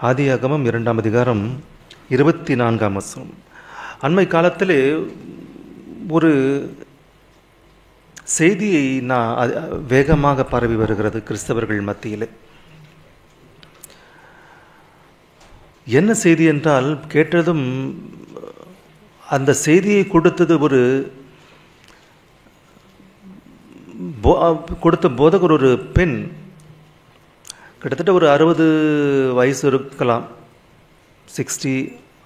ஆதியாகமம் 2ஆம் அதிகாரம் 24ஆம் வசனம். அண்மை காலத்திலே ஒரு செய்தியை வேகமாக பரவி வருகிறது கிறிஸ்தவர்கள் மத்தியிலே. என்ன செய்தி என்றால், கேட்டதும் அந்த செய்தியை கொடுத்தது கொடுத்த போதகர் ஒரு பெண், கிட்டத்தட்ட ஒரு 60 வயசு இருக்கலாம், 60,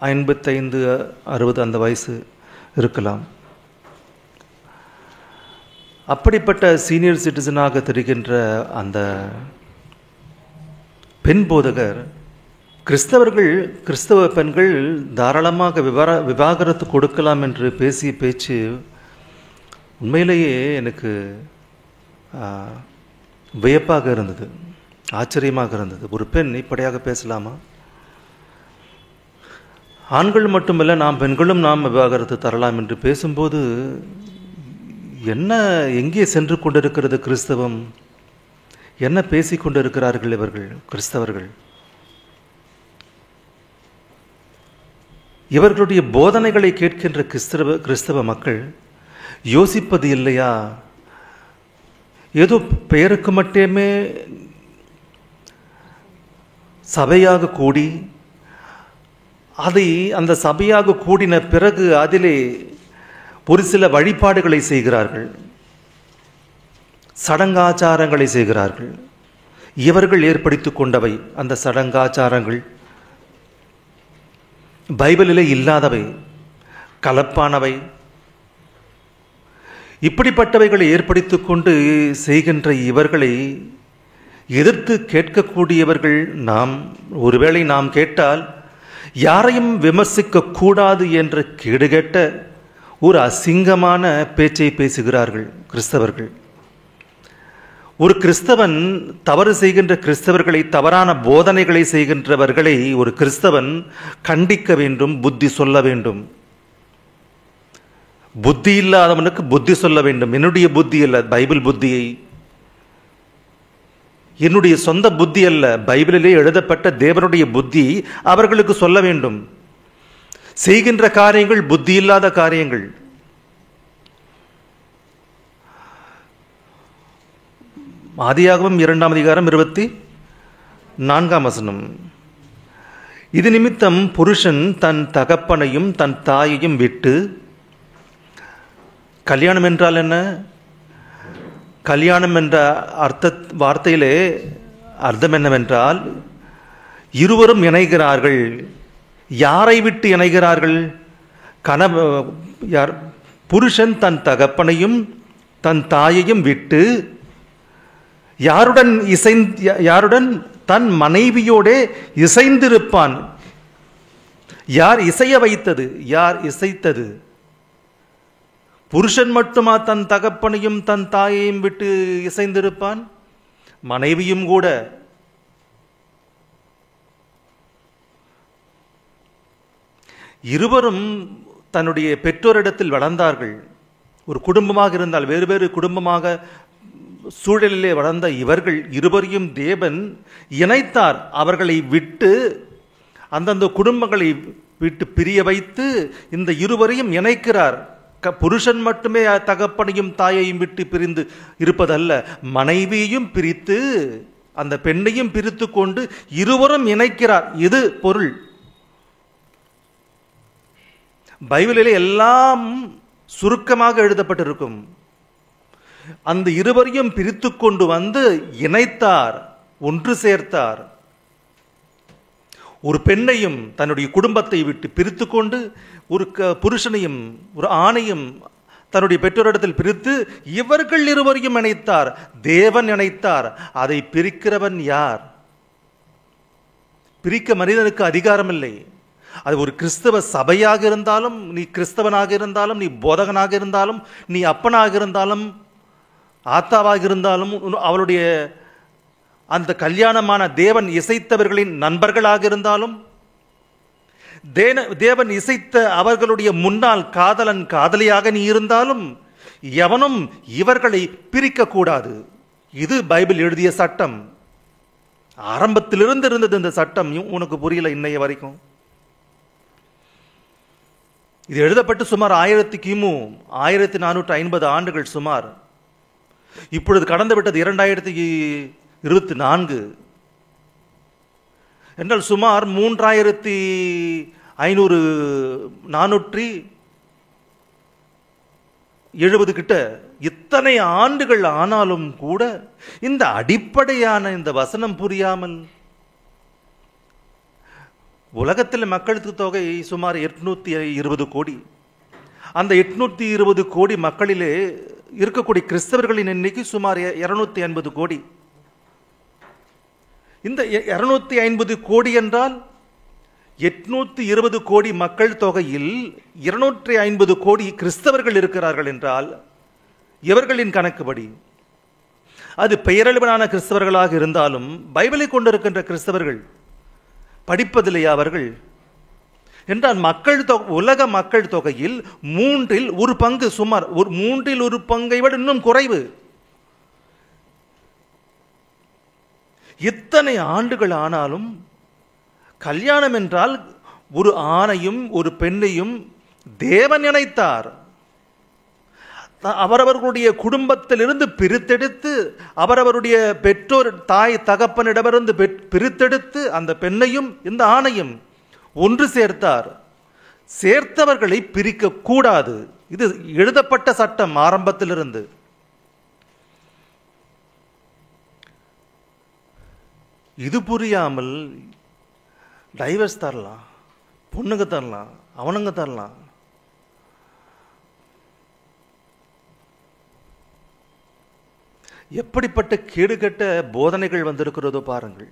55, 60 அந்த வயசு இருக்கலாம். அப்படிப்பட்ட சீனியர் சிட்டிசனாக தெரிகின்ற அந்த பெண் போதகர், கிறிஸ்தவ பெண்கள் தாராளமாக விவாகரத்து கொடுக்கலாம் என்று பேசிய பேச்சு உண்மையிலேயே எனக்கு வியப்பாக இருந்தது, ஆச்சரியமாக இருந்தது. ஒரு பெண் இப்படியாக பேசலாமா? ஆண்கள் மட்டுமல்ல, நாம் பெண்களும் நாம் விவாகரத்து தரலாம் என்று பேசும்போது என்ன, எங்கே சென்று கொண்டிருக்கிறது கிறிஸ்தவம்? என்ன பேசிக் கொண்டிருக்கிறார்கள் இவர்கள் கிறிஸ்தவர்கள்? இவர்களுடைய போதனைகளை கேட்கின்ற கிறிஸ்தவ மக்கள் யோசிப்பது இல்லையா? ஏதோ பெயருக்கு மட்டுமே சபையாக கூடி, அந்த சபையாக கூடின பிறகு அதிலே ஒரு சில வழிபாடுகளை செய்கிறார்கள், சடங்காச்சாரங்களை செய்கிறார்கள். இவர்கள் ஏற்படுத்தி கொண்டவை அந்த சடங்காச்சாரங்கள் பைபிளிலே இல்லாதவை, கலப்பானவை. இப்படிப்பட்டவைகளை ஏற்படுத்தி கொண்டு செய்கின்ற இவர்களை எதிர்த்து கேட்கக்கூடியவர்கள் நாம். ஒருவேளை நாம் கேட்டால் யாரையும் விமர்சிக்க கூடாது என்ற கேடுகெட்ட ஒரு அசிங்கமான பேச்சை பேசுகிறார்கள் கிறிஸ்தவர்கள். ஒரு கிறிஸ்தவன் தவறு செய்கின்ற கிறிஸ்தவர்களை, தவறான போதனைகளை செய்கின்றவர்களை ஒரு கிறிஸ்தவன் கண்டிக்க வேண்டும், புத்தி சொல்ல வேண்டும். புத்தி இல்லாதவனுக்கு புத்தி சொல்ல வேண்டும். என்னுடைய புத்தி அல்ல, பைபிள் புத்தியை, என்னுடைய சொந்த புத்தி அல்ல, பைபிளிலே எழுதப்பட்ட தேவனுடைய புத்தி அவர்களுக்கு சொல்ல வேண்டும். செய்கின்ற காரியங்கள் புத்தி இல்லாத காரியங்கள். ஆதியாகமம் 2ஆம் அதிகாரம் 24ஆம் வசனம். இது நிமித்தம் புருஷன் தன் தகப்பனையும் தன் தாயையும் விட்டு, கல்யாணம் என்றால் என்ன? கல்யாணம் என்ற வார்த்தையிலே அர்த்தம் என்னவென்றால், இருவரும் இணைகிறார்கள். யாரை விட்டு இணைகிறார்கள்? புருஷன் தன் தகப்பனையும் தன் தாயையும் விட்டு யாருடன்? தன் மனைவியோடே இசைந்திருப்பான். யார் இசைய வைத்தது? யார் இசைத்தது? புருஷன் மட்டுமா தன் தகப்பனையும் தன் தாயையும் விட்டு இசைந்திருப்பான்? மனைவியும் கூட. இருவரும் தன்னுடைய பெற்றோரிடத்தில் வளர்ந்தார்கள். ஒரு குடும்பமாக இருந்தால், வேறு வேறு குடும்பமாக சூழலிலே வளர்ந்த இவர்கள் இருவரையும் தேவன் இணைத்தார். அவர்களை விட்டு, அந்தந்த குடும்பங்களை விட்டு பிரிய வைத்து இந்த இருவரையும் இணைக்கிறார். புருஷன் மட்டுமே தகப்பனையும் தாயையும் விட்டு பிரிந்து இருப்பதல்ல, மனைவியையும் பிரித்து அந்த பெண்ணையும் பிரித்து கொண்டு இருவரும் இணைக்கிறார். இது பொருள். பைபிளிலே எல்லாம் சுருக்கமாக எழுதப்பட்டிருக்கும். அந்த இருவரையும் பிரித்து கொண்டு வந்து இணைத்தார், ஒன்று சேர்த்தார். ஒரு பெண்ணையும் தன்னுடைய குடும்பத்தை விட்டு பிரித்து கொண்டு, ஒரு புருஷனையும் ஒரு ஆணையும் தன்னுடைய பெற்றோரிடத்தில் பிரித்து இவர்கள் இருவரையும் இணைத்தார். தேவன் இணைத்தார். அதை பிரிக்கிறவன் யார்? பிரிக்க மனிதனுக்கு அதிகாரம் இல்லை. அது ஒரு கிறிஸ்தவ சபையாக இருந்தாலும், நீ கிறிஸ்தவனாக இருந்தாலும், நீ போதகனாக இருந்தாலும், நீ அப்பனாக இருந்தாலும், ஆத்தாவாக இருந்தாலும், அவளுடைய அந்த கல்யாணமான தேவன் இசைத்தவர்களின் நண்பர்களாக இருந்தாலும், தேவன் இசைத்த அவர்களுடைய முன்னாள் காதலன் காதலியாக நீ இருந்தாலும், எவனும் இவர்களை பிரிக்க கூடாது. இது பைபிள் எழுதிய சட்டம். ஆரம்பத்திலிருந்து இருந்தது இந்த சட்டம். உனக்கு புரியல இன்னைய வரைக்கும்? இது எழுதப்பட்டு சுமார் கிமு 1450 ஆண்டுகள் சுமார். இப்பொழுது கடந்து விட்டது 2024 என்றால் சுமார் 3470 கிட்ட. இத்தனை ஆண்டுகள் ஆனாலும் கூட இந்த அடிப்படையான இந்த வசனம் புரியாமல், உலகத்தில் மக்கள் தொகை சுமார் 820 கோடி. அந்த 820 கோடி மக்களிலே இருக்கக்கூடிய கிறிஸ்தவர்களின் எண்ணிக்கை சுமார் 250 கோடி. இந்த 250 கோடி என்றால் 820 கோடி மக்கள் தொகையில் 250 கோடி கிறிஸ்தவர்கள் இருக்கிறார்கள் என்றால் இவர்களின் கணக்குப்படி அது பெயரளவிலான கிறிஸ்தவர்களாக இருந்தாலும் பைபிளை கொண்டிருக்கின்ற கிறிஸ்தவர்கள் படிப்பதில்லையா அவர்கள் என்றால் உலக மக்கள் தொகையில் 1/3 பங்கு, சுமார் 1/3 பங்கை விட இன்னும் குறைவு. இத்தனை ஆண்டுகள் ஆனாலும் கல்யாணம் என்றால் ஒரு ஆணையும் ஒரு பெண்ணையும் தேவன் இணைத்தார். அவரவர்களுடைய குடும்பத்திலிருந்து பிரித்தெடுத்து, அவரவருடைய பெற்றோர் தாய் தகப்பனிடமிருந்து பிரித்தெடுத்து அந்த பெண்ணையும் இந்த ஆணையும் ஒன்று சேர்த்தார். சேர்த்தவர்களை பிரிக்க கூடாது. இது எழுதப்பட்ட சட்டம் ஆரம்பத்திலிருந்து. இது புரியாமல் டைவர்ஸ் தரலாம், பொண்ணுங்க தரலாம், அவனுங்க தரலாம். எப்படிப்பட்ட கேடுகட்ட போதனைகள் வந்திருக்கிறதோ பாருங்கள்.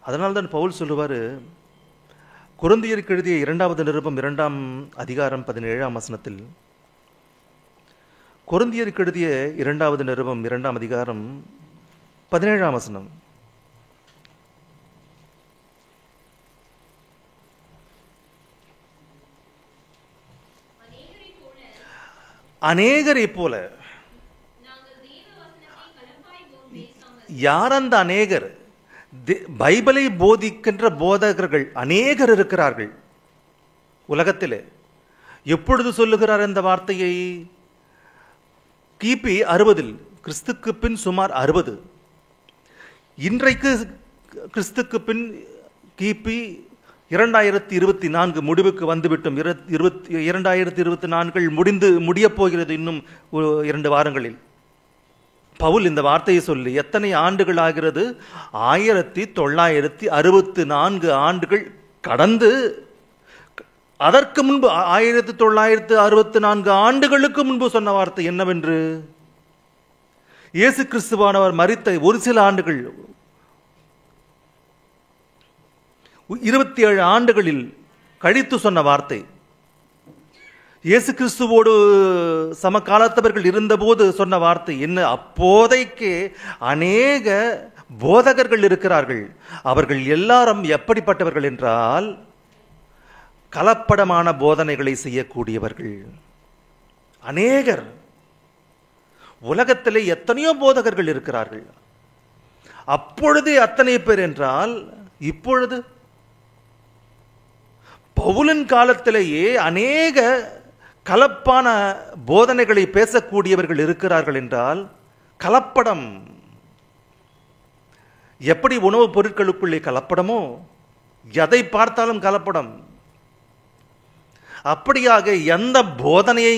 அதனால்தான் பவுல் சொல்லுவார், கொரிந்தியருக்கு எழுதிய 2வது நிருபம் 2ஆம் அதிகாரம் 17ஆம் வசனத்தில், கொரிந்தியருக்கு எழுதிய 2வது நிருபம் 2ஆம் அதிகாரம் 17ஆம் வசனம், அநேகரை போல. யார் அந்த அநேகர்? பைபிளை போதிக்கின்ற போதகர்கள் அநேகர் இருக்கிறார்கள் உலகத்திலே. எப்பொழுது சொல்லுகிறார் இந்த வார்த்தையை? கிபி 60, கிறிஸ்துக்கு பின் சுமார் 60. இன்றைக்கு கிறிஸ்துக்கு பின் கிபி 2024 முடிவுக்கு வந்துவிட்டோம். 2024 முடியப் போகிறது இன்னும் 2 வாரங்களில். பவுல் இந்த வார்த்தையை சொல்லி எத்தனை ஆண்டுகள் ஆகிறது? 1964 ஆண்டுகள் கடந்து, அதற்கு முன்பு 1964 ஆண்டுகளுக்கு முன்பு சொன்ன வார்த்தை என்னவென்று? இயேசு கிறிஸ்துவானவர் மரித்த ஒரு சில ஆண்டுகள், 27 ஆண்டுகளில் கழித்து சொன்ன வார்த்தை. இயேசு கிறிஸ்துவோடு சமகாலத்தவர்கள் இருந்தபோது சொன்ன வார்த்தை என்ன? அப்போதைக்கு அநேக போதகர்கள் இருக்கிறார்கள். அவர்கள் எல்லாரும் எப்படிப்பட்டவர்கள் என்றால் கலப்படமான போதனைகளை செய்யக்கூடியவர்கள். அநேகர். உலகத்திலே எத்தனையோ போதகர்கள் இருக்கிறார்கள். அப்பொழுது அத்தனை பேர் என்றால் இப்பொழுது பவுலின் காலத்திலேயே அநேக கலப்பான போதனைகளை பேசக்கூடியவர்கள் இருக்கிறார்கள் என்றால் கலப்படம். எப்படி உணவுப் பொருட்களுக்குள்ளே கலப்படமோ, எதை பார்த்தாலும் கலப்படம். அப்படியாக எந்த போதனையை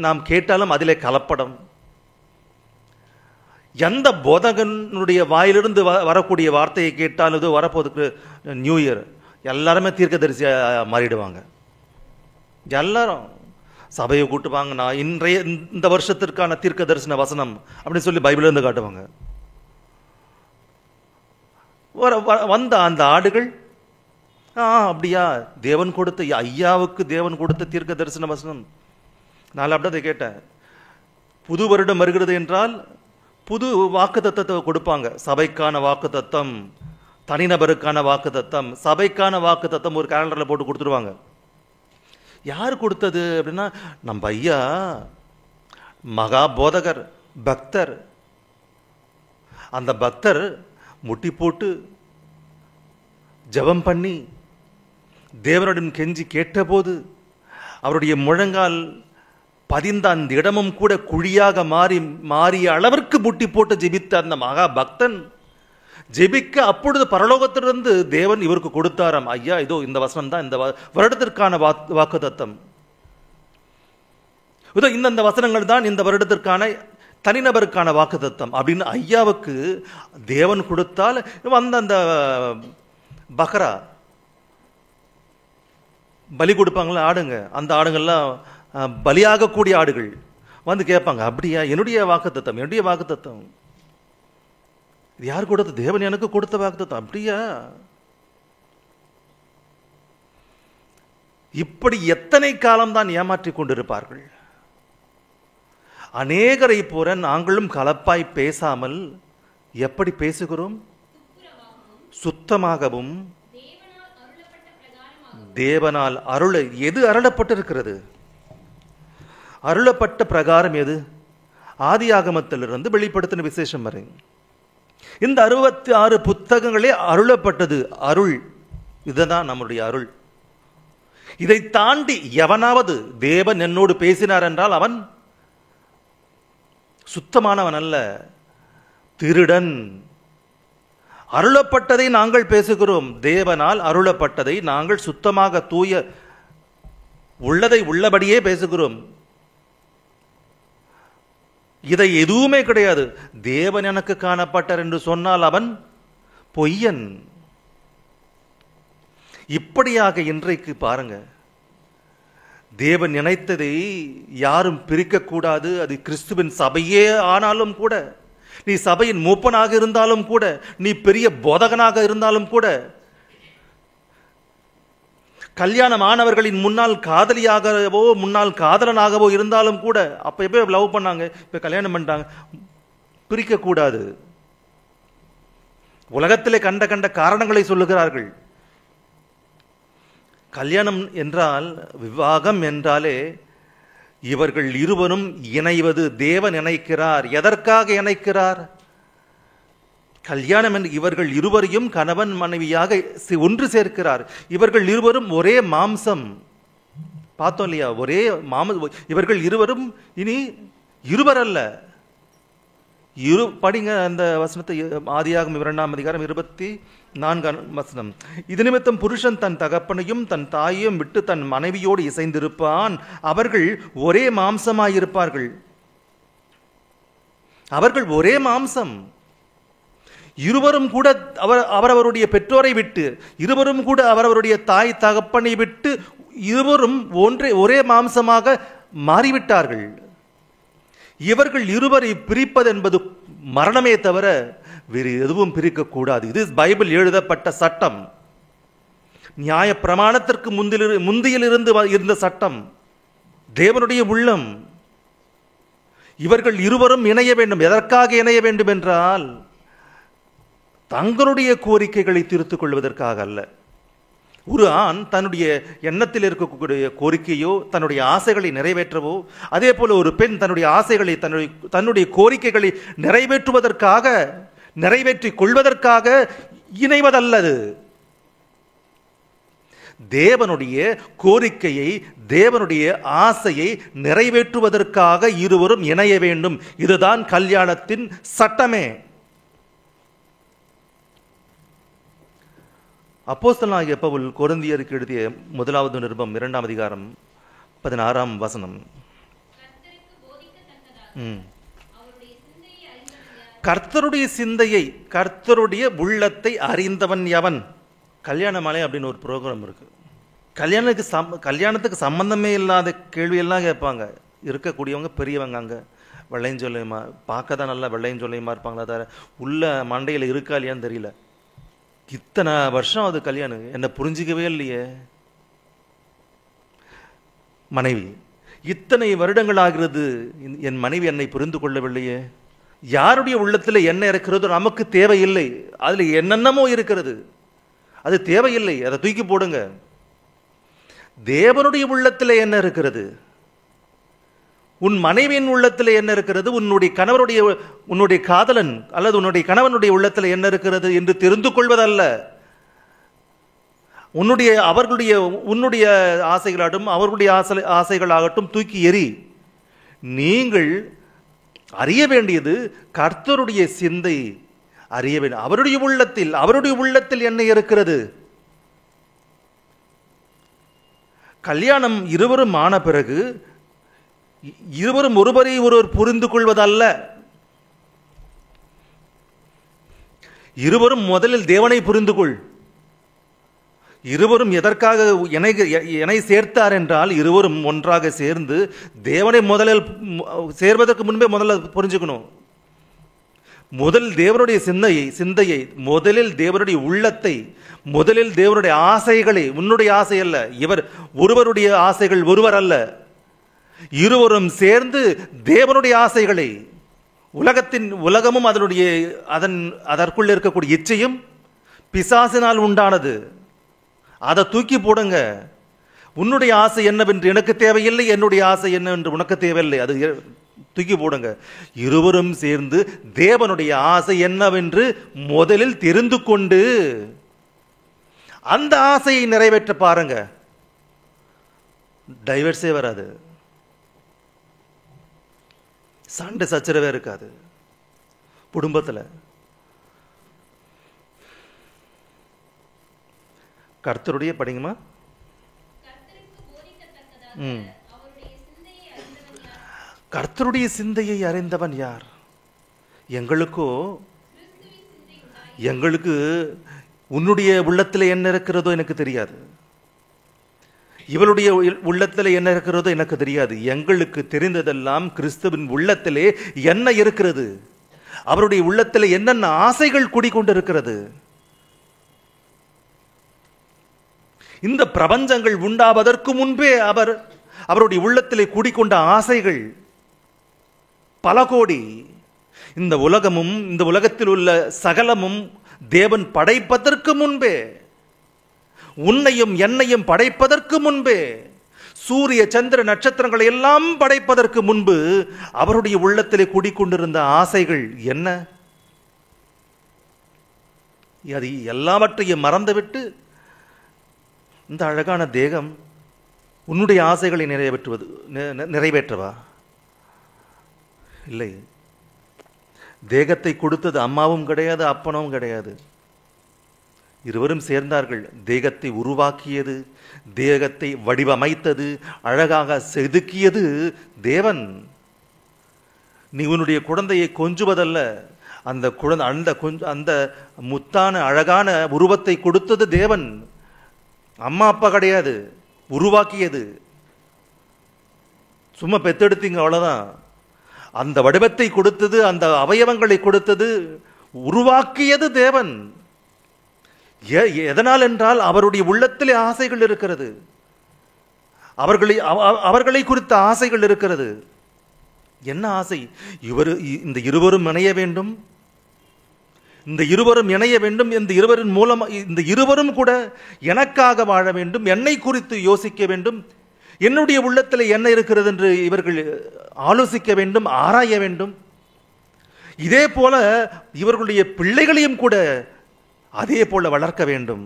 நாம் கேட்டாலும் அதிலே கலப்படம். எந்த போதகனுடைய வாயிலிருந்து வரக்கூடிய வார்த்தையை கேட்டாலும், இது வரப்போதுக்கு நியூ இயர், எல்லாருமே தீர்க்கதரிசியாக மாறிடுவாங்க. எல்லாரும் சபையை கூட்டுவாங்க, நான் இந்த வருஷத்திற்கான தீர்க்க தரிசன வசனம் அப்படின்னு சொல்லி பைபிளிலிருந்து காட்டுவாங்க. வந்த அந்த ஆடுகள், அப்படியா, தேவன் கொடுத்த, ஐயாவுக்கு தேவன் கொடுத்த தீர்க்க தரிசன வசனம். நான் அப்படி அதை கேட்டேன். புது வருடம் வருகிறது என்றால் புது வாக்கு தத்தத்தை கொடுப்பாங்க. சபைக்கான வாக்கு தத்தம், தனிநபருக்கான வாக்கு தத்தம். சபைக்கான வாக்கு தத்தம் ஒரு கேலண்டரில் போட்டு கொடுத்துருவாங்க. யார் கொடுத்தது அப்படின்னா, நம்ம ஐயா மகா போதகர், பக்தர். அந்த பக்தர் முட்டி போட்டு ஜெபம் பண்ணி தேவனுடன் கெஞ்சி கேட்டபோது அவருடைய முழங்கால் பதிந்த அந்த இடமும் கூட குழியாக மாறிய அளவிற்கு முட்டி போட்டு ஜெபித்த அந்த மகா பக்தன் ஜெபிக்க அப்பொழுது பரலோகத்திலிருந்து தேவன் இவருக்கு கொடுத்தாராம், ஐயா இதோ இந்த வசனம் தான் இந்த வருடத்திற்கான வாக்குத்தத்தம், இதோ இந்த வசனங்கள் தான் இந்த வருடத்திற்கான தனிநபருக்கான வாக்குத்தத்தம் அப்படின்னு ஐயாவுக்கு தேவன் கொடுத்தால் வந்த அந்த பக்ரா பலி கொடுப்பாங்களா ஆடுங்க, அந்த ஆடுங்கள்லாம் பலியாகக்கூடிய ஆடுகள் வந்து கேட்பாங்க, அப்படியா என்னுடைய வாக்குத்தத்தம், என்னுடைய வாக்குத்தத்தம் இது யார் கொடுத்த? தேவன் எனக்கு கொடுத்த வாக்குத்தத்தம். அப்படியா? இப்படி எத்தனை காலம்தான் ஏமாற்றிக் கொண்டிருப்பார்கள். அநேகரை போல நாங்களும் கலப்பாய் பேசாமல் எப்படி பேசுகிறோம்? சுத்தமாகவும் தேவனால் எது அருளப்பட்டிருக்கிறது? அருளப்பட்ட பிரகாரம் எது? ஆதியாகமத்திலிருந்து வெளிப்படுத்தின விசேஷம் வரை இந்த 66 புத்தகங்களே அருளப்பட்டது. அருள், இதுதான் நம்முடைய அருள். இதை தாண்டி எவனாவது தேவன் என்னோடு பேசினார் என்றால் அவன் சுத்தமானவன் அல்ல, திருடன். அருளப்பட்டதை நாங்கள் பேசுகிறோம், தேவனால் அருளப்பட்டதை நாங்கள் சுத்தமாக தூய உள்ளதை உள்ளபடியே பேசுகிறோம். இதை எதுவுமே கிடையாது. தேவன் எனக்கு காணப்பட்டார் என்று சொன்னால் அவன் பொய்யன். இப்படியாக இன்றைக்கு பாருங்க, தேவன் நினைத்ததை யாரும் பிரிக்கக்கூடாது. அது கிறிஸ்துவின் சபையே ஆனாலும் கூட, நீ சபையின் மூப்பனாக இருந்தாலும் கூட, நீ பெரிய போதகனாக இருந்தாலும் கூட, கல்யாணமானவர்களின் முன்னாள் காதலியாகவோ முன்னாள் காதலனாகவோ இருந்தாலும் கூட, அப்ப எப்போ லவ் பண்ணாங்க, இப்ப கல்யாணம் பண்ணிட்டாங்க, பிரிக்கக்கூடாது. உலகத்திலே கண்ட கண்ட காரணங்களை சொல்லுகிறார்கள். கல்யாணம் என்றால், விவாகம் என்றாலே இவர்கள் இருவரும் இணைவது. தேவன் இணைக்கிறார். எதற்காக இணைக்கிறார்? கல்யாணம் என்று இவர்கள் இருவரையும் கணவன் மனைவியாக ஒன்று சேர்க்கிறார். இவர்கள் இருவரும் ஒரே மாம்சம். பார்த்தோம் இல்லையா? ஒரே இவர்கள் இருவரும் இனி இருவர் அல்ல. படிங்க அந்த வசனத்தை, ஆதியாகமம் 2ஆம் அதிகாரம் 24ஆம் வசனம். இது நிமித்தம் புருஷன் தன் தகப்பனையும் தன் தாயையும் விட்டு தன் மனைவியோடு இசைந்திருப்பான், அவர்கள் ஒரே மாம்சமாயிருப்பார்கள். அவர்கள் ஒரே மாம்சம். இருவரும் கூட அவரவருடைய பெற்றோரை விட்டு, இருவரும் கூட அவரவருடைய தாய் தகப்பனை விட்டு, இருவரும் ஒரே மாம்சமாக மாறிவிட்டார்கள். இவர்கள் இருவரை பிரிப்பது என்பது மரணமே தவிர வேறு எதுவும் பிரிக்கக்கூடாது. இது பைபிள் எழுதப்பட்ட சட்டம். நியாய பிரமாணத்திற்கு முந்தியிலிருந்து இருந்த சட்டம், தேவனுடைய உள்ளம். இவர்கள் இருவரும் இணைய வேண்டும். எதற்காக இணைய வேண்டும் என்றால், தங்களுடைய கோரிக்கைகளை தீர்த்துக் கொள்வதற்காக அல்ல. ஒரு ஆண் தன்னுடைய எண்ணத்தில் இருக்கக்கூடிய கோரிக்கையோ தன்னுடைய ஆசைகளை நிறைவேற்றவோ, அதே போல ஒரு பெண் தன்னுடைய ஆசைகளை தன்னுடைய கோரிக்கைகளை நிறைவேற்றுவதற்காக, நிறைவேற்றிக் கொள்வதற்காக இணைவதல்லது. தேவனுடைய கோரிக்கையை, தேவனுடைய ஆசையை நிறைவேற்றுவதற்காக இருவரும் இணைய வேண்டும். இதுதான் கல்யாணத்தின் சட்டமே. அப்போஸ்தலனாகிய பவுல் கொரிந்தியருக்கு எழுதிய 1வது நிருபம் 2ஆம் அதிகாரம் 16ஆம் வசனம். கர்த்தருடைய சிந்தையை, கர்த்தருடைய உள்ளத்தை அறிந்தவன் எவன்? கல்யாண மாலை அப்படின்னு ஒரு ப்ரோக்ராம் இருக்கு. கல்யாணத்துக்கு சம்பந்தமே இல்லாத கேள்வியெல்லாம் கேட்பாங்க. இருக்கக்கூடியவங்க பெரியவங்க, அங்கே வெள்ளையஞ்சொல்லியமா பார்க்க தான் நல்லா வெள்ளையஞ்சொல்லியமா இருப்பாங்களா தவிர உள்ள மண்டையில் இருக்கா இல்லையான்னு தெரியல. இத்தனை வருஷம் அது கல்யாணம், என்னை புரிஞ்சிக்கவே இல்லையே. மனைவி, இத்தனை வருடங்கள் ஆகிறது, என் மனைவி என்னை புரிந்து கொள்ளவில்லையே. யாருடைய உள்ளத்தில் என்ன இருக்கிறதோ நமக்கு தேவையில்லை. அதுல என்னென்னமோ இருக்கிறது, அது தேவையில்லை, அதை தூக்கி போடுங்க. தேவனுடைய உள்ளத்தில் என்ன இருக்கிறது? உன் மனைவியின் உள்ளத்தில் என்ன இருக்கிறது, உன்னுடைய காதலன் அல்லது உன்னுடைய கணவனுடைய உள்ளத்தில் என்ன இருக்கிறது என்று தெரிந்து கொள்வதல்ல. உன்னுடைய ஆசைகளாகட்டும் அவர்களுடைய ஆசைகளாகட்டும் தூக்கி எறி. நீங்கள் அறிய வேண்டியது கர்த்தருடைய சிந்தை அறிய வேண்டும். அவருடைய உள்ளத்தில் என்ன இருக்கிறது. கல்யாணம் இருவரும் ஆன பிறகு இருவரும் ஒருவரை ஒருவர் புரிந்து கொள்வதல்ல. இருவரும் முதலில் தேவனை புரிந்து கொள். இருவரும் எதற்காக இணை சேர்த்தார் என்றால், இருவரும் ஒன்றாக சேர்ந்து தேவனை முதலில் சேர்வதற்கு முன்பே முதல்ல புரிஞ்சுக்கணும். முதலில் தேவனுடைய சிந்தையை, முதலில் தேவனுடைய உள்ளத்தை, முதலில் தேவனுடைய ஆசைகளை, உன்னுடைய ஆசை அல்ல, ஒருவருடைய ஆசைகள் ஒருவர் அல்ல, இருவரும் சேர்ந்து தேவனுடைய ஆசைகளை, உலகமும் அதற்குள்ள இருக்கக்கூடிய இச்சையும் பிசாசினால் உண்டானது, அதை தூக்கி போடுங்க. உன்னுடைய ஆசை என்னவென்று எனக்கு தேவையில்லை, என்னுடைய ஆசை என்னவென்று உனக்கு தேவையில்லை, அது தூக்கி போடுங்க. இருவரும் சேர்ந்து தேவனுடைய ஆசை என்னவென்று முதலில் தெரிந்து கொண்டு அந்த ஆசையை நிறைவேற்ற பாருங்க. டைவர்ஸே வராது, சண்டை சச்சரவே இருக்காது குடும்பத்தில். கர்த்தருடைய படிங்கம்மா. கர்த்தருடைய சிந்தையை அறிந்தவன் யார்? எங்களுக்கு உன்னுடைய உள்ளத்தில் என்ன இருக்கிறதோ எனக்கு தெரியாது, இவளுடைய உள்ளத்தில் என்ன இருக்கிறதோ எனக்கு தெரியாது. எங்களுக்கு தெரிந்ததெல்லாம் கிறிஸ்துவின் உள்ளத்திலே என்ன இருக்கிறது, அவருடைய உள்ளத்தில் என்னென்ன ஆசைகள் கூடிக்கொண்டிருக்கிறது. இந்த பிரபஞ்சங்கள் உண்டாவதற்கு முன்பே அவருடைய உள்ளத்திலே கூடிக்கொண்ட ஆசைகள் பல கோடி. இந்த உலகமும் இந்த உலகத்தில் உள்ள சகலமும் தேவன் படைப்பதற்கு முன்பே, உன்னையும் என்னையும் படைப்பதற்கு முன்பே, சூரிய சந்திர நட்சத்திரங்களை எல்லாம் படைப்பதற்கு முன்பு அவருடைய உள்ளத்திலே கூடிக்கொண்டிருந்த ஆசைகள் என்ன? அது எல்லாவற்றையும் மறந்துவிட்டு இந்த அழகான தேகம் உன்னுடைய ஆசைகளை நிறைவேற்றவா? இல்லை. தேகத்தை கொடுத்தது அம்மாவும் கிடையாது, அப்பனும் கிடையாது. இருவரும் சேர்ந்தார்கள். தேகத்தை உருவாக்கியது, தேகத்தை வடிவமைத்தது, அழகாக செதுக்கியது தேவன். நீ உன்னுடைய குழந்தையை கொஞ்சுவதல்ல, அந்த முத்தான அழகான உருவத்தை கொடுத்தது தேவன், அம்மா அப்பா கிடையாது. உருவாக்கியது, சும்மா பெத்தெடுத்தீங்க அவ்வளவுதான். அந்த வடிவத்தை கொடுத்தது, அந்த அவயவங்களை கொடுத்தது, உருவாக்கியது தேவன். எதனால் என்றால் அவருடைய உள்ளத்திலே ஆசைகள் இருக்கிறது, அவர்களை குறித்த ஆசைகள் இருக்கிறது. என்ன ஆசை? இந்த இருவரும் இணைய வேண்டும், இந்த இருவரும் இணைய வேண்டும், இந்த இருவரின் மூலம் இந்த இருவரும் கூட எனக்காக வாழ வேண்டும், என்னை குறித்து யோசிக்க வேண்டும், என்னுடைய உள்ளத்தில் என்ன இருக்கிறது என்று இவர்கள் ஆலோசிக்க வேண்டும், ஆராய வேண்டும். இதே போல இவர்களுடைய பிள்ளைகளையும் கூட அதே போல வளர்க்க வேண்டும்.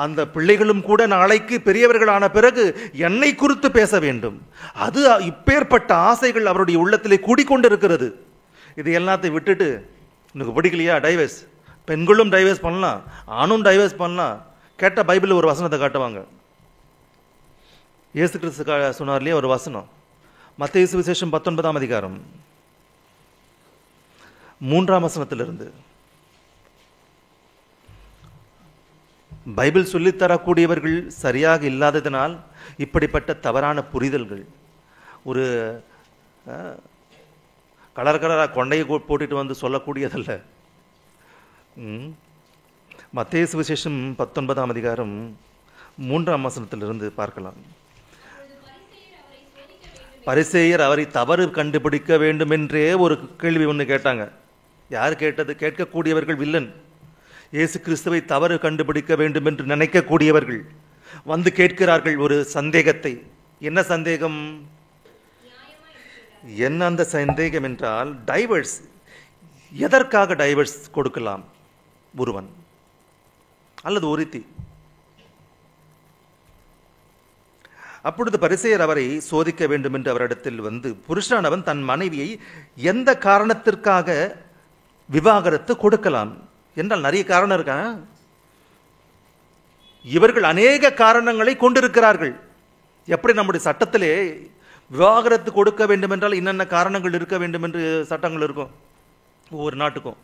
அந்த பிள்ளைகளும் கூட நாளைக்கு பெரியவர்களான பிறகு என்னை குறித்து பேச வேண்டும். அது இப்பேற்பட்ட ஆசைகள் அவருடைய உள்ளத்திலே கூடிக்கொண்டிருக்கிறது. இது எல்லாத்தையும் விட்டுட்டு எனக்கு பிடிக்கலையா டைவர்ஸ், பெண்களும் டைவர்ஸ் பண்ணலாம், ஆணும் டைவர்ஸ் பண்ணலாம். கேட்ட பைபிளில் ஒரு வசனத்தை காட்டுவாங்க. இயேசு கிறிஸ்து சொன்னார் இல்லையா ஒரு வசனம், மத்தேயு சுவிசேஷம் 19ஆம் அதிகாரம் 3ஆம் வசனத்திலிருந்து. பைபிள் சொல்லித்தரக்கூடியவர்கள் சரியாக இல்லாததினால் இப்படிப்பட்ட தவறான புரிதல்கள். ஒரு கலராக கொண்டையை போட்டுட்டு வந்து சொல்லக்கூடியதல்ல. மத்தேயு சுவிசேஷம் 19ஆம் அதிகாரம் 3ஆம் வசனத்திலிருந்து பார்க்கலாம். பரிசேயர் அவரை தவறு கண்டுபிடிக்க வேண்டும் என்றே ஒரு கேள்வி ஒன்று கேட்டாங்க. யார் கேட்டது? கேட்கக்கூடியவர்கள் வில்லன். இயேசு கிறிஸ்துவை தவறு கண்டுபிடிக்க வேண்டும் என்று நினைக்கக்கூடியவர்கள் வந்து கேட்கிறார்கள் ஒரு சந்தேகத்தை. என்ன சந்தேகம்? என்ன அந்த சந்தேகம் என்றால், டைவர்ஸ் எதற்காக டைவர்ஸ் கொடுக்கலாம் ஒருவன் அல்லது ஒருத்தி? அப்பொழுது பரிசேயர் அவரை சோதிக்க வேண்டும் என்று அவரிடத்தில் வந்து, புருஷனானவன் தன் மனைவியை எந்த காரணத்திற்காக விவாகரத்து கொடுக்கலாம் என்றால் நிறைய காரணம் இருக்கா? இவர்கள் அநேக காரணங்களை கொண்டிருக்கிறார்கள். எப்படி நம்முடைய சட்டத்திலே விவாகரத்து கொடுக்க வேண்டும் என்றால் என்னென்ன காரணங்கள் இருக்க வேண்டும் என்று சட்டங்கள் இருக்கும் ஒவ்வொரு நாட்டுக்கும்.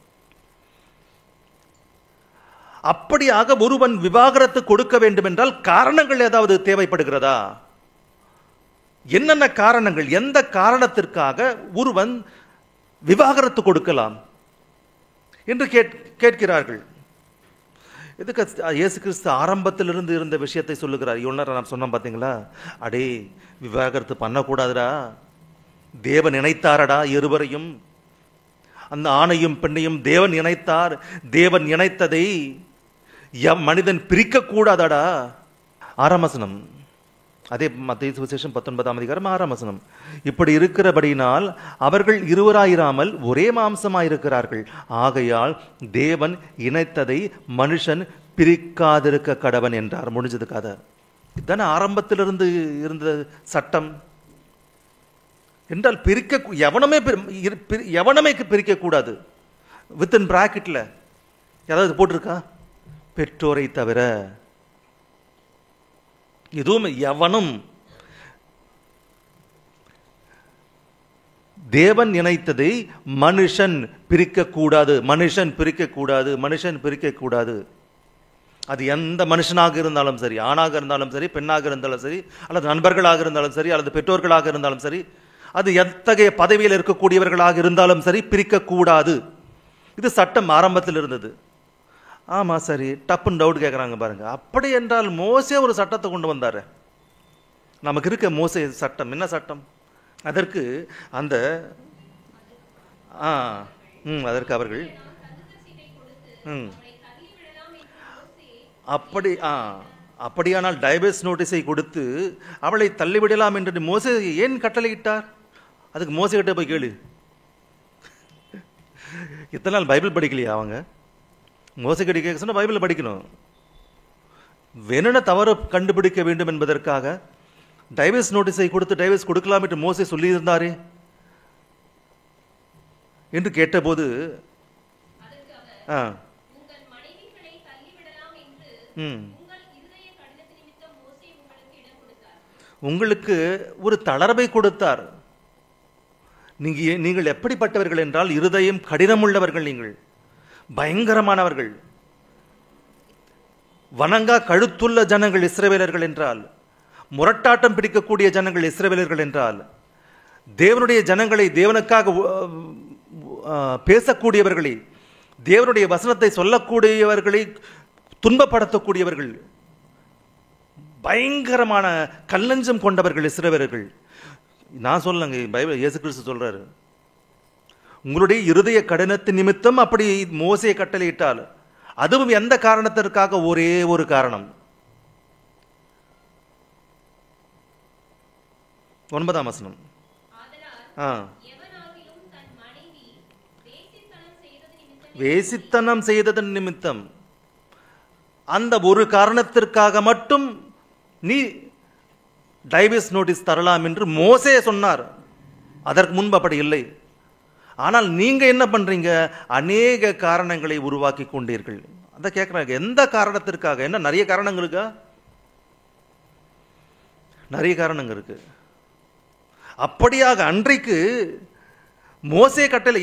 அப்படியாக ஒருவன் விவாகரத்து கொடுக்க வேண்டும் என்றால் காரணங்கள் ஏதாவது தேவைப்படுகிறதா? என்னென்ன காரணங்கள், எந்த காரணத்திற்காக ஒருவன் விவாகரத்து கொடுக்கலாம் என்று கேட்கிறார்கள். இதுக்கு இயேசு கிறிஸ்து ஆரம்பத்திலிருந்து இருந்த விஷயத்தை சொல்லுகிறார். இவ்வளோ நான் சொன்னோம் பார்த்தீங்களா, அடே விவாகரத்து பண்ணக்கூடாதுடா, தேவன் இணைத்தாரடா இருவரையும், அந்த ஆணையும் பெண்ணையும் தேவன் இணைத்தார். தேவன் இணைத்ததை மனிதன் பிரிக்க கூடாதடா. 6ஆம் வசனம், அதே மத்தேயு சுவிசேஷம் 19ஆம் அதிகாரம் 6ஆம் வசனம். இப்படி இருக்கிறபடினால் அவர்கள் இருவராயிராமல் ஒரே மாம்சமாயிருக்கிறார்கள். ஆகையால் தேவன் இணைத்ததை மனுஷன் பிரிக்காதிருக்க கடவன் என்றார். முடிஞ்சது கதை. இதுதானே ஆரம்பத்திலிருந்து இருந்த சட்டம். என்றால் பிரிக்க எவனமே பிரிக்க கூடாது. வித்தின் பிராக்கெட்ல ஏதாவது போட்டிருக்கா? பெற்றோரை தவிர எதுவும் எவனும். தேவன் இணைத்ததை மனுஷன் பிரிக்கக்கூடாது. மனுஷன் பிரிக்கக்கூடாது. மனுஷன் பிரிக்கக்கூடாது. அது எந்த மனுஷனாக இருந்தாலும் சரி, ஆணாக இருந்தாலும் சரி, பெண்ணாக இருந்தாலும் சரி, அல்லது நண்பர்களாக இருந்தாலும் சரி, அல்லது பெற்றோர்களாக இருந்தாலும் சரி, அது எத்தகைய பதவியில் இருக்கக்கூடியவர்களாக இருந்தாலும் சரி, பிரிக்கக்கூடாது. இது சட்டம் ஆரம்பத்தில் இருந்தது. ஆமா சரி, டப்புன்னு டவுட் கேட்குறாங்க பாருங்க. அப்படி என்றால் மோசே ஒரு சட்டத்தை கொண்டு வந்தாரு. நமக்கு இருக்க மோசே சட்டம் என்ன சட்டம்? அதற்கு அந்த அதற்கு அவர்கள் அப்படியானால் டைவர்ஸ் நோட்டீஸை கொடுத்து அவளை தள்ளிவிடலாம் என்று மோசே ஏன் கட்டளையிட்டார்? அதுக்கு மோசே கிட்ட போய் கேளு. இத்தனை நாள் பைபிள் படிக்கலையா அவங்க? மோசே கிட்ட கேட்க சொன்னா பைபிள் படிக்கணும். வேணுன தவறு கண்டுபிடிக்க வேண்டும் என்பதற்காக டைவர்ஸ் நோட்டீஸை கொடுத்து டைவர்ஸ் கொடுக்கலாம் என்று மோசே சொல்லியிருந்தாரே என்று கேட்டபோது உங்களுக்கு ஒரு தளர்வை கொடுத்தார். நீங்கள் எப்படிப்பட்டவர்கள் என்றால் இருதயம் கடினமுள்ளவர்கள். நீங்கள் பயங்கரமானவர்கள், வணங்கா கழுத்துள்ள ஜனங்கள் இஸ்ரவேலர்கள் என்றால், முரட்டாட்டம் பிடிக்கக்கூடிய ஜனங்கள் இஸ்ரவேலர்கள் என்றால், தேவனுடைய ஜனங்களை, தேவனுக்காக பேசக்கூடியவர்களை, தேவனுடைய வசனத்தை சொல்லக்கூடியவர்களை துன்பப்படுத்தக்கூடியவர்கள், பயங்கரமான கல்லஞ்சம் கொண்டவர்கள் இஸ்ரவேலர்கள். நான் சொல்லுங்க, பைபிள் இயேசு கிறிஸ்து சொல்றாரு, உங்களுடைய இருதய கடினத்தின் நிமித்தம் அப்படி மோசே கட்டளையிட்டால், அதுவும் எந்த காரணத்திற்காக? ஒரே ஒரு காரணம். 9ஆம் வசனம். வேசித்தனம் செய்ததன் நிமித்தம், அந்த ஒரு காரணத்திற்காக மட்டும் நீ டைவர்ஸ் நோட்டீஸ் தரலாம் என்று மோசே சொன்னார். அதற்கு முன்பு அப்படி இல்லை. ஆனால் நீங்க என்ன பண்றீங்க? அநேக காரணங்களை உருவாக்கி கொண்டீர்கள். அதை கேட்கிறாங்க, எந்த காரணத்திற்காக? என்ன நிறைய காரணங்கள் இருக்கா? நிறைய காரணங்கள் இருக்கு. அப்படியாக அன்றைக்கு மோசே கட்டளை,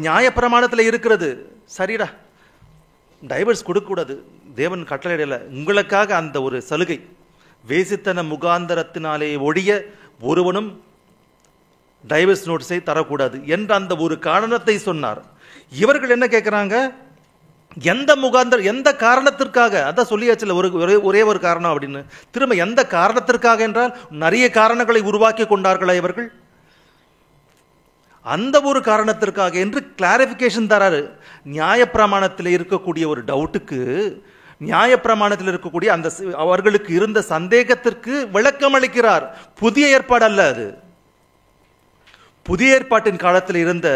நியாயப்பிரமாணத்தில் இருக்கிறது. சரிடா, டைவர்ஸ் கொடுக்க கூடாது, தேவன் கட்டளையிடல. உங்களுக்காக அந்த ஒரு சலுகை, வேசித்தன முகாந்தரத்தினாலே ஒழிய ஒருவனும் டைவர்ஸ் நோட்டீஸை தரக்கூடாது என்ற அந்த ஒரு காரணத்தை சொன்னார். இவர்கள் என்ன கேட்கிறாங்க? எந்த காரணத்திற்காக? அதான் சொல்லியாச்சுல, ஒரே ஒரு காரணம் அப்படின்னு. திரும்ப எந்த காரணத்திற்காக என்றால் நிறைய காரணங்களை உருவாக்கி கொண்டார்களா இவர்கள்? அந்த ஒரு காரணத்திற்காக என்று கிளாரிபிகேஷன் தராரு. நியாயப்பிரமாணத்தில் இருக்கக்கூடிய ஒரு டவுட்டுக்கு, நியாயப்பிரமாணத்தில் இருக்கக்கூடிய அந்த அவர்களுக்கு இருந்த சந்தேகத்திற்கு விளக்கம் அளிக்கிறார். புதிய ஏற்பாடு அல்ல அது. புதிய ஏற்பாட்டின் காலத்தில் இருந்த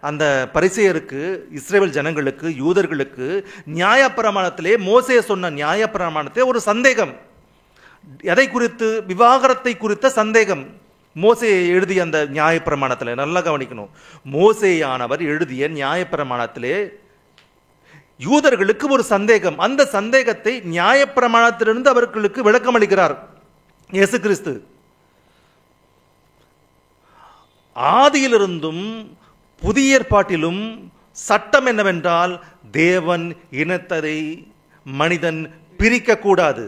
அந்த பரிசேயருக்கு, இஸ்ரவேல் ஜனங்களுக்கு, யூதர்களுக்கு நியாயப்பிரமாணத்திலே, மோசே சொன்ன நியாயப்பிரமாணத்திலே ஒரு சந்தேகம். எதை குறித்து? விவாகரத்தை குறித்த சந்தேகம். மோசே எழுதிய அந்த நியாயப்பிரமாணத்தில் நல்லா கவனிக்கணும். மோசேயானவர் எழுதிய நியாயப்பிரமாணத்திலே யூதர்களுக்கு ஒரு சந்தேகம். அந்த சந்தேகத்தை நியாயப்பிரமாணத்திலிருந்து அவர்களுக்கு விளக்கம் அளிக்கிறார் இயேசு கிறிஸ்து. ஆதியிலிருந்தும் புதிய ஏற்பாட்டிலும் சட்டம் என்னவென்றால், தேவன் இனத்ததை மனிதன் பிரிக்கக்கூடாது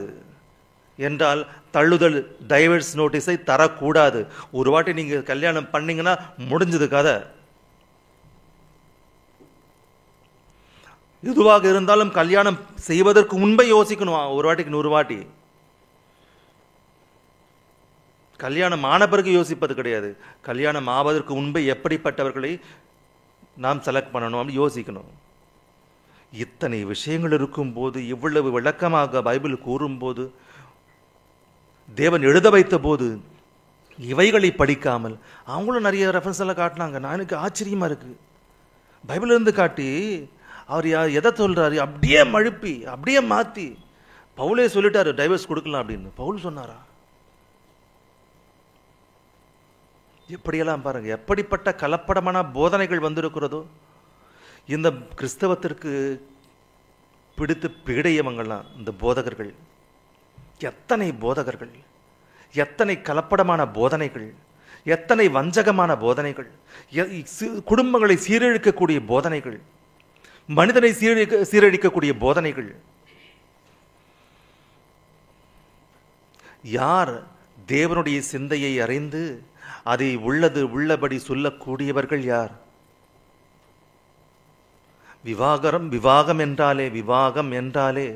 என்றால் தள்ளுதல், டைவர்ஸ் நோட்டீஸை தரக்கூடாது. ஒரு வாட்டி நீங்க கல்யாணம் பண்ணீங்கன்னா முடிஞ்சது கதை. எதுவாக இருந்தாலும் கல்யாணம் செய்வதற்கு முன்பே யோசிக்கணும். ஒரு வாட்டிக்கு 100 வாட்டி. கல்யாணம் ஆன பிறகு யோசிப்பது கிடையாது. கல்யாணம் ஆவதற்கு முன்பே எப்படிப்பட்டவர்களை நாம் செலக்ட் பண்ணணும் அப்படின்னு யோசிக்கணும். இத்தனை விஷயங்கள் இருக்கும்போது, இவ்வளவு விளக்கமாக பைபிள் கூறும்போது, தேவன் எழுத வைத்த போது இவைகளை படிக்காமல் அவங்களும் நிறைய ரெஃபரன்ஸ் எல்லாம் காட்டினாங்க. நான் எனக்கு ஆச்சரியமா இருக்கு. பைபிள் இருந்து காட்டி அவர் எதை சொல்றாரு அப்படியே மழுப்பி அப்படியே மாத்தி, பவுலே சொல்லிட்டாரு டைவர்ஸ் கொடுக்கலாம் அப்படின்னு. பவுல் சொன்னாரா? எப்படியெல்லாம் பாருங்க, எப்படிப்பட்ட கலப்படமான போதனைகள் வந்திருக்கிறதோ. இந்த கிறிஸ்தவத்திற்கு பிடித்து பிழையவங்கள்லாம் இந்த போதகர்கள். எத்தனை போதகர்கள், எத்தனை கலப்படமான போதனைகள், எத்தனை வஞ்சகமான போதனைகள், குடும்பங்களை சீரழிக்கக்கூடிய போதனைகள், மனிதனை சீரழிக்கக்கூடிய போதனைகள். யார் தேவனுடைய சிந்தையை அறிந்து அதை உள்ளது உள்ளபடி சொல்லக்கூடியவர்கள் யார்? விவாகம் என்றாலே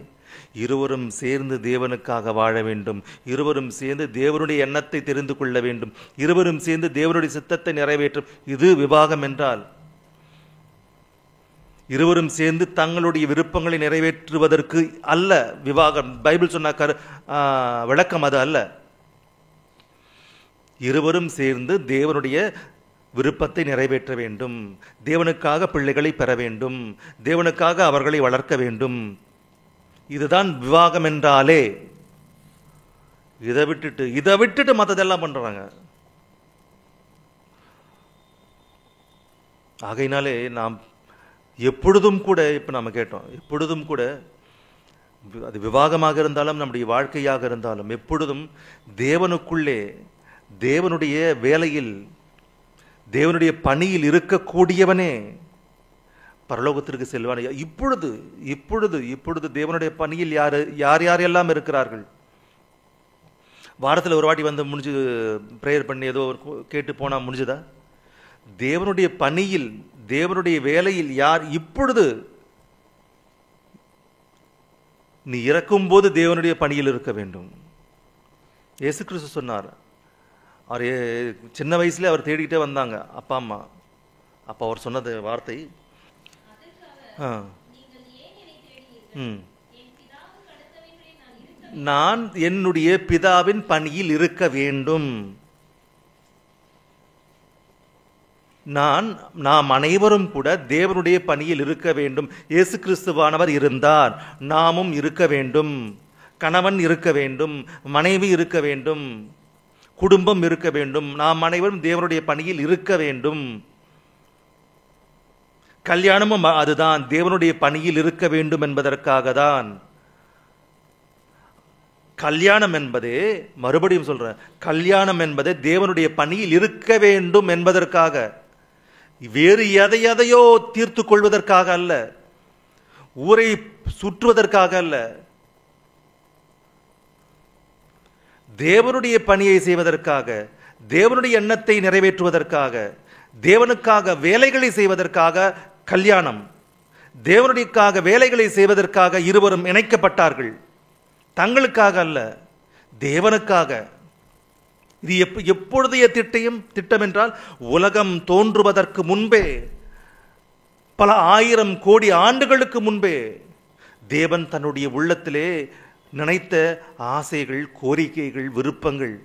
இருவரும் சேர்ந்து தேவனுக்காக வாழ வேண்டும், இருவரும் சேர்ந்து தேவனுடைய எண்ணத்தை தெரிந்து கொள்ள வேண்டும், இருவரும் சேர்ந்து தேவனுடைய சித்தத்தை நிறைவேற்றும். இது விவாகம் என்றால். இருவரும் சேர்ந்து தங்களுடைய விருப்பங்களை நிறைவேற்றுவதற்கு அல்ல விவாகம். பைபிள் சொன்ன விளக்கம் அது அல்ல. இருவரும் சேர்ந்து தேவனுடைய விருப்பத்தை நிறைவேற்ற வேண்டும், தேவனுக்காக பிள்ளைகளை பெற வேண்டும், தேவனுக்காக அவர்களை வளர்க்க வேண்டும். இதுதான் விவாகம் என்றாலே. இதை விட்டுட்டு மற்றதெல்லாம் பண்றாங்க. ஆகையினாலே நாம் எப்பொழுதும் கூட, இப்ப நாம கேட்டோம், எப்பொழுதும் கூட அது விவாகமாக இருந்தாலும் நம்முடைய வாழ்க்கையாக இருந்தாலும் எப்பொழுதும் தேவனுக்குள்ளே, தேவனுடைய வேலையில், தேவனுடைய பணியில் இருக்கக்கூடியவனே பரலோகத்திற்கு செல்வான். இப்பொழுது தேவனுடைய பணியில் யாரெல்லாம் இருக்கிறார்கள்? வாரத்தில் ஒரு வாட்டி வந்து முடிஞ்சு பிரேயர் பண்ணி ஏதோ கேட்டு போனா முடிஞ்சுதா? தேவனுடைய பணியில், தேவனுடைய வேலையில் யார்? இப்பொழுது நீ இறக்கும் போது தேவனுடைய பணியில் இருக்க வேண்டும். இயேசு கிறிஸ்து சொன்னார். அவர் சின்ன வயசுல அவர் தேடிக்கிட்டே வந்தாங்க அப்பா அம்மா. அப்ப அவர் சொன்னது வார்த்தை, நான் என்னுடைய பிதாவின் பணியில் இருக்க வேண்டும். நாம் அனைவரும் கூட தேவனுடைய பணியில் இருக்க வேண்டும். இயேசு கிறிஸ்துவானவர் இருந்தார், நாமும் இருக்க வேண்டும். கணவன் இருக்க வேண்டும், மனைவி இருக்க வேண்டும், குடும்பம் இருக்க வேண்டும். நாம் அனைவரும் தேவனுடைய பணியில் இருக்க வேண்டும். கல்யாணமும் அதுதான், தேவனுடைய பணியில் இருக்க வேண்டும் என்பதற்காக தான். கல்யாணம் என்பதே, மறுபடியும் சொல்றேன், கல்யாணம் என்பதே தேவனுடைய பணியில் இருக்க வேண்டும் என்பதற்காக, வேறு எதையோ தீர்த்து கொள்வதற்காக அல்ல, ஊரை சுற்றுவதற்காக அல்ல. தேவனுடைய பணியை செய்வதற்காக, தேவனுடைய எண்ணத்தை நிறைவேற்றுவதற்காக, தேவனுக்காக வேலைகளை செய்வதற்காக கல்யாணம். தேவனுடையக்காக வேலைகளை செய்வதற்காக இருவரும் இணைக்கப்பட்டார்கள். தங்களுக்காக அல்ல, தேவனுக்காக. இது எப்பொழுதைய திட்டம் என்றால், உலகம் தோன்றுவதற்கு முன்பே, பல 1000 கோடி ஆண்டுகளுக்கு முன்பே தேவன் தன்னுடைய உள்ளத்திலே நினைத்த ஆசைகள், கோரிக்கைகள், விருப்பங்கள்.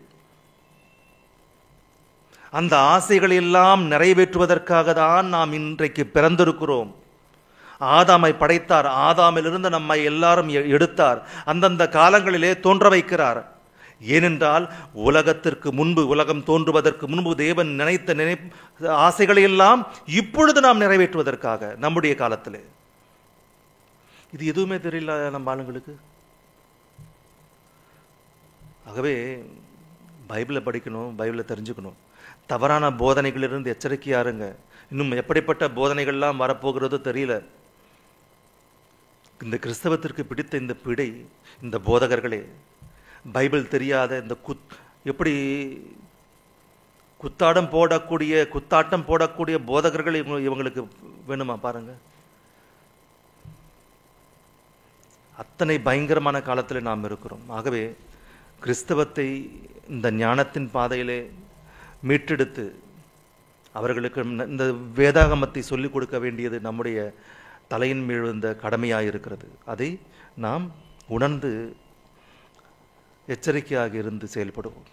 அந்த ஆசைகளை எல்லாம் நிறைவேற்றுவதற்காக தான் நாம் இன்றைக்கு பிறந்திருக்கிறோம். ஆதாமை படைத்தார், ஆதாமிலிருந்து நம்மை எல்லாரும் எடுத்தார், அந்தந்த காலங்களிலே தோன்ற வைக்கிறார். ஏனென்றால் உலகத்திற்கு முன்பு, உலகம் தோன்றுவதற்கு முன்பு தேவன் நினைத்த ஆசைகளை எல்லாம் இப்பொழுது நாம் நிறைவேற்றுவதற்காக நம்முடைய காலத்தில். இது எதுவுமே தெரியல நம்ம ஆளுங்களுக்கு. ஆகவே பைபிளை படிக்கணும், பைபிளை தெரிஞ்சுக்கணும். தவறான போதனைகளிலிருந்து எச்சரிக்கையா இருங்க. இன்னும் எப்படிப்பட்ட போதனைகள்லாம் வரப்போகிறதோ தெரியல. இந்த கிறிஸ்தவத்திற்கு பிடித்த இந்த பிழை, இந்த போதகர்களே, பைபிள் தெரியாத இந்த எப்படி குத்தாட்டம் போடக்கூடிய போதகர்கள் இவங்களுக்கு வேணுமா பாருங்க. அத்தனை பயங்கரமான காலத்தில் நாம் இருக்கிறோம். ஆகவே கிறிஸ்தவத்தை இந்த ஞானத்தின் பாதையிலே மீட்டெடுத்து அவர்களுக்கு இந்த வேதாகமத்தை சொல்லிக் கொடுக்க வேண்டியது நம்முடைய தலையின் மீது இருந்த கடமையாயிருக்கிறது. அதை நாம் உணர்ந்து எச்சரிக்கையாக இருந்து செயல்படுவோம்.